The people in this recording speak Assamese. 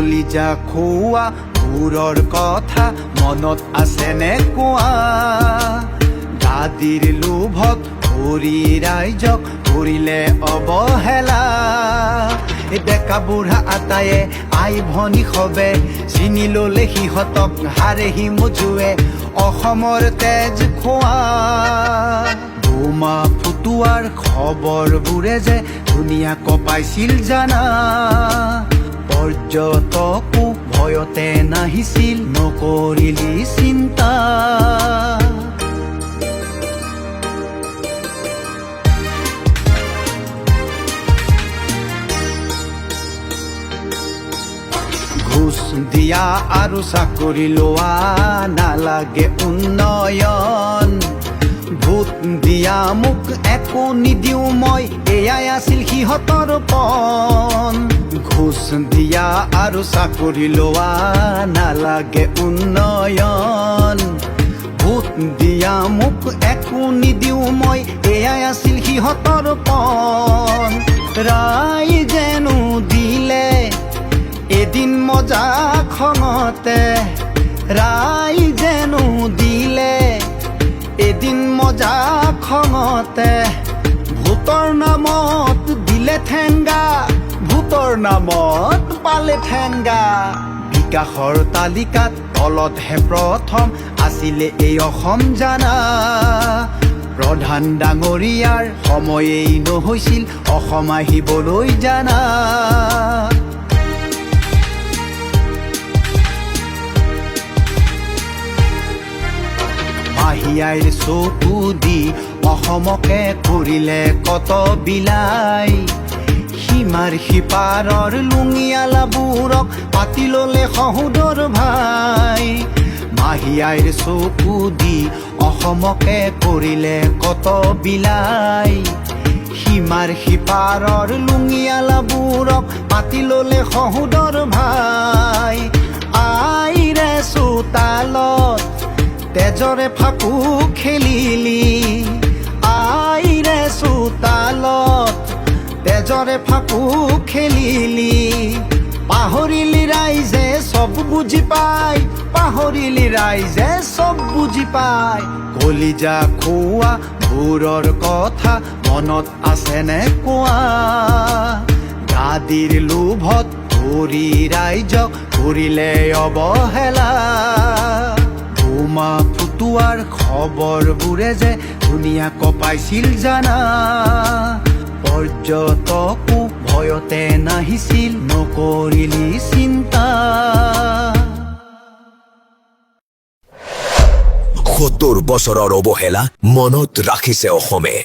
কলিজা খোৱা দূৰৰ কথা মনত আছেনে কোৱা গাদীৰ লোভত কৰি ৰাইজক কৰিলে অৱহেলা ডেকা বুঢ়া আটায়ে আই ভনী সবে চিনি ললে সিহঁতক হাৰেহি মজুৱে অসমৰ তেজ খোৱা বোমা ফুটোৱাৰ খবৰবোৰে যে দুনিয়া কঁপাইছিল জানা পৰ্যটকো ভয়তে নাহিছিল নকৰিলি চিন্তা ঘুষ দিয়া আৰু চাকৰি লোৱা নালাগে উন্নয়ন ভোট দিয়া মোক একো নিদিওঁ মই এয়াই আছিল সিহঁতৰ পণ ঘুষ দিয়া আৰু চাকৰি লোৱা নালাগে উন্নয়ন ভোট দিয়া মোক একো নিদিওঁ মই এয়াই আছিল সিহঁতৰ পণ ৰাইজেনো দিলে এদিন মজা খঙতে ৰাইজেনো দিলে এদিন মজা খঙতে ভোটৰ নামত দিলে ঠেংগা ভোটৰ নামত পালে ঠেংগা বিকাশৰ তালিকাত তলতহে প্ৰথম আছিলে এই অসম জানা প্ৰধান ডাঙৰীয়াৰ সময়েই নহৈছিল অসম আহিবলৈ জানা মাহীয়াইৰ চকু দি অসমকে কৰিলে কত বিলাই সীমাৰ সিপাৰৰ লুঙিয়ালাবোৰক পাতি ললে সহোদৰ ভাই মাহীয়াইৰ চকু দি অসমকে কৰিলে কত বিলাই সীমাৰ সিপাৰৰ লুঙিয়ালাবোৰক পাতি ললে সহোদৰ ভাই আইৰে চোতালত তেজৰে ফাকু খেলিলি আইৰে চোতালত তেজৰে ফাকু খেলিলি পাহৰিলি ৰাইজে চব বুজি পায় পাহৰিলি ৰাইজে চব বুজি পায় কলিজা খোৱা বোৰৰ কথা মনত আছেনে কোৱা গাদীৰ লোভত কৰি ৰাইজক কৰিলে অৱহেলা বোমা ফুটোৱাৰ খবৰবোৰে যে দুনিয়া কঁপাইছিল জানা পৰ্যটকো ভয়তে নাহিছিল নকৰিলি চিন্তা ৭০ বছৰৰ অৱহেলা মনত ৰাখিছে অসমে